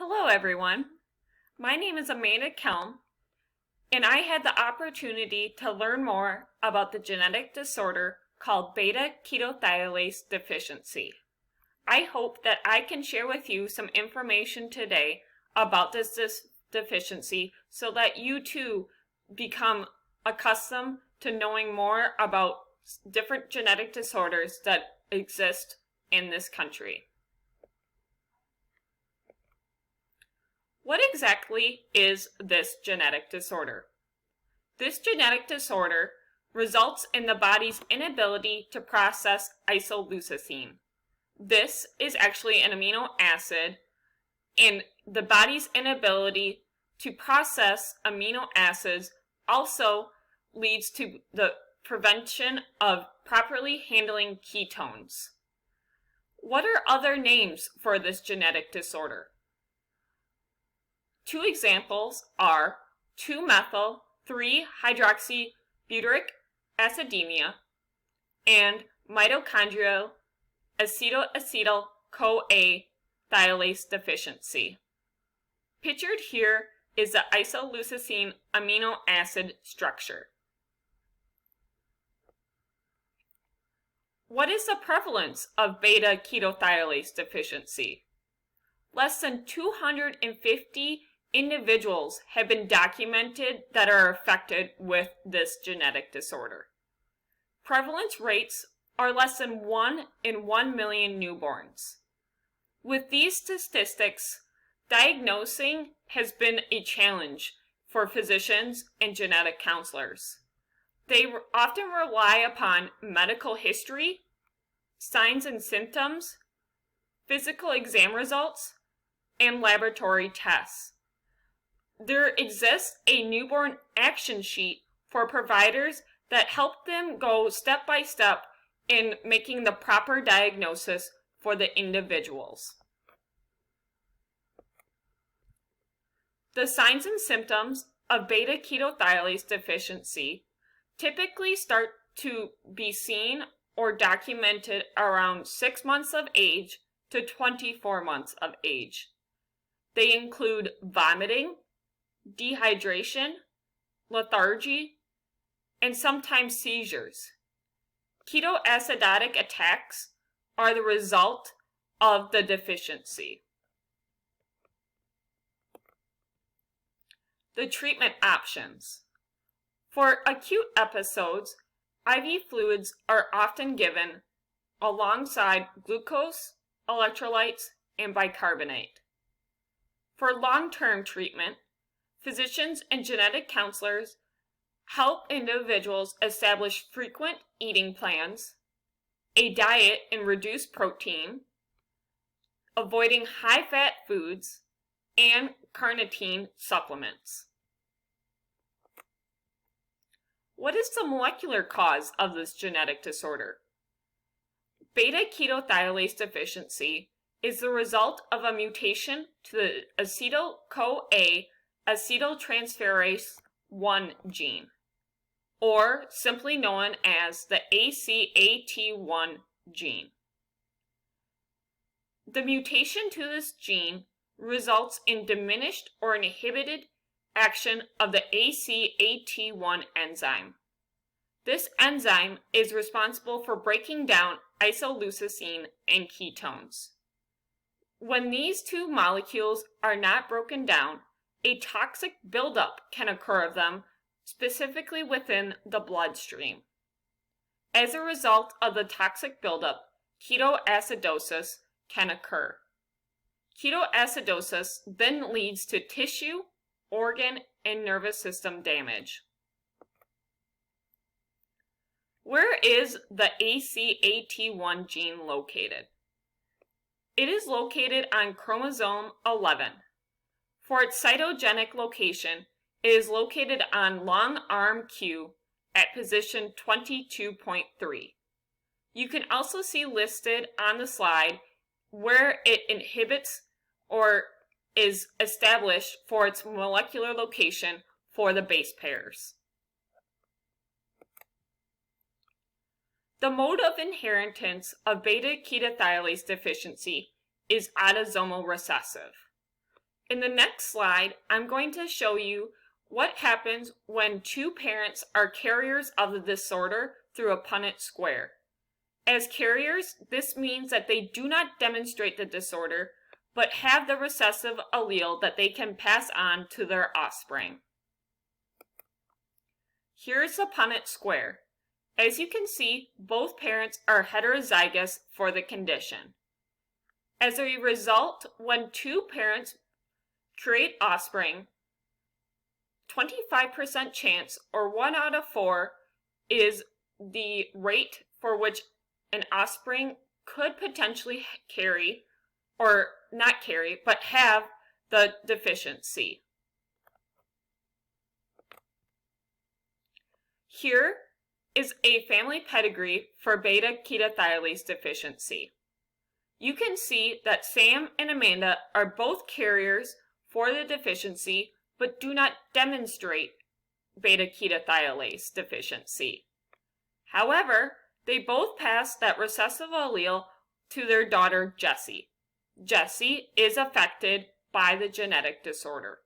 Hello everyone, my name is Amanda Kelm, and I had the opportunity to learn more about the genetic disorder called Beta-Ketothiolase Deficiency. I hope that I can share with you some information today about this deficiency so that you too become accustomed to knowing more about different genetic disorders that exist in this country. What exactly is this genetic disorder? This genetic disorder results in the body's inability to process isoleucine. This is actually an amino acid, and the body's inability to process amino acids also leads to the prevention of properly handling ketones. What are other names for this genetic disorder? Two examples are 2-methyl-3-hydroxybutyric acidemia and mitochondrial acetoacetyl-CoA thiolase deficiency. Pictured here is the isoleucine amino acid structure. What is the prevalence of beta-ketothiolase deficiency? Less than 250 individuals have been documented that are affected with this genetic disorder. Prevalence rates are less than 1 in 1 million newborns. With these statistics, diagnosing has been a challenge for physicians and genetic counselors. They often rely upon medical history, signs and symptoms, physical exam results, and laboratory tests. There exists a newborn action sheet for providers that help them go step by step in making the proper diagnosis for the individuals. The signs and symptoms of beta-ketothiolase deficiency typically start to be seen or documented around 6 months of age to 24 months of age. They include vomiting, dehydration, lethargy, and sometimes seizures. Ketoacidotic attacks are the result of the deficiency. The treatment options. For acute episodes, IV fluids are often given alongside glucose, electrolytes, and bicarbonate. For long-term treatment, physicians and genetic counselors help individuals establish frequent eating plans, a diet and reduced protein, avoiding high-fat foods, and carnitine supplements. What is the molecular cause of this genetic disorder? Beta-ketothiolase deficiency is the result of a mutation to the acetyl-CoA acetyltransferase 1 gene, or simply known as the ACAT1 gene. The mutation to this gene results in diminished or inhibited action of the ACAT1 enzyme. This enzyme is responsible for breaking down isoleucine and ketones. When these two molecules are not broken down, a toxic buildup can occur of them, specifically within the bloodstream. As a result of the toxic buildup, ketoacidosis can occur. Ketoacidosis then leads to tissue, organ, and nervous system damage. Where is the ACAT1 gene located? It is located on chromosome 11. For its cytogenic location, it is located on long arm Q at position 22.3. You can also see listed on the slide where it inhibits or is established for its molecular location for the base pairs. The mode of inheritance of beta-ketothiolase deficiency is autosomal recessive. In the next slide, I'm going to show you what happens when two parents are carriers of the disorder through a Punnett square. As carriers, this means that they do not demonstrate the disorder, but have the recessive allele that they can pass on to their offspring. Here's the Punnett square. As you can see, both parents are heterozygous for the condition. As a result, when two parents create offspring, 25% chance, or 1 out of 4, is the rate for which an offspring could potentially carry, or not carry, but have the deficiency. Here is a family pedigree for beta-ketothiolase deficiency. You can see that Sam and Amanda are both carriers for the deficiency, but do not demonstrate beta-ketothiolase deficiency. However, they both pass that recessive allele to their daughter Jessie. Jessie is affected by the genetic disorder.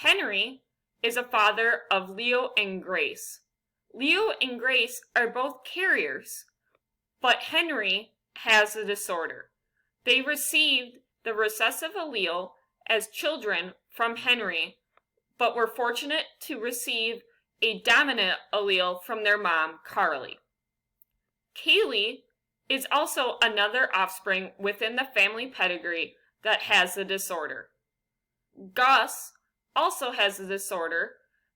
Henry is a father of Leo and Grace. Leo and Grace are both carriers, but Henry has the disorder. They received the recessive allele as children from Henry, but were fortunate to receive a dominant allele from their mom, Carly. Kaylee is also another offspring within the family pedigree that has the disorder. Gus also has the disorder,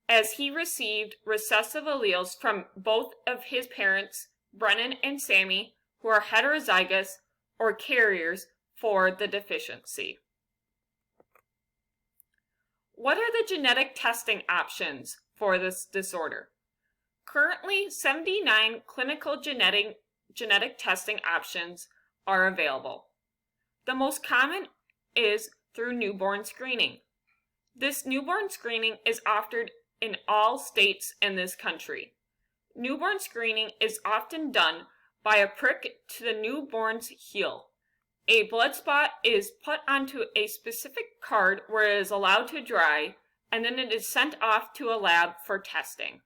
as he received recessive alleles from both of his parents, Brennan and Sammy, who are heterozygous or carriers for the deficiency. What are the genetic testing options for this disorder? Currently, 79 clinical genetic testing options are available. The most common is through newborn screening. This newborn screening is offered in all states in this country. Newborn screening is often done by a prick to the newborn's heel. A blood spot is put onto a specific card where it is allowed to dry, and then it is sent off to a lab for testing.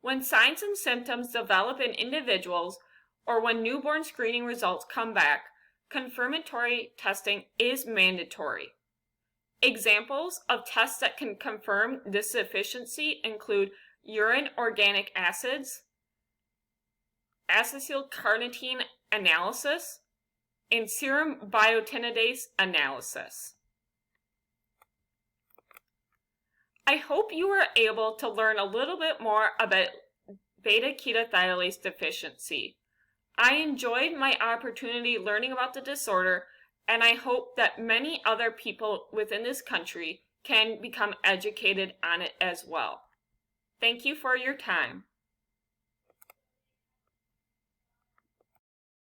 When signs and symptoms develop in individuals, or when newborn screening results come back, confirmatory testing is mandatory. Examples of tests that can confirm this deficiency include urine organic acids, acetylcarnitine analysis, and serum biotinidase analysis. I hope you were able to learn a little bit more about beta-ketothiolase deficiency. I enjoyed my opportunity learning about the disorder, and I hope that many other people within this country can become educated on it as well. Thank you for your time.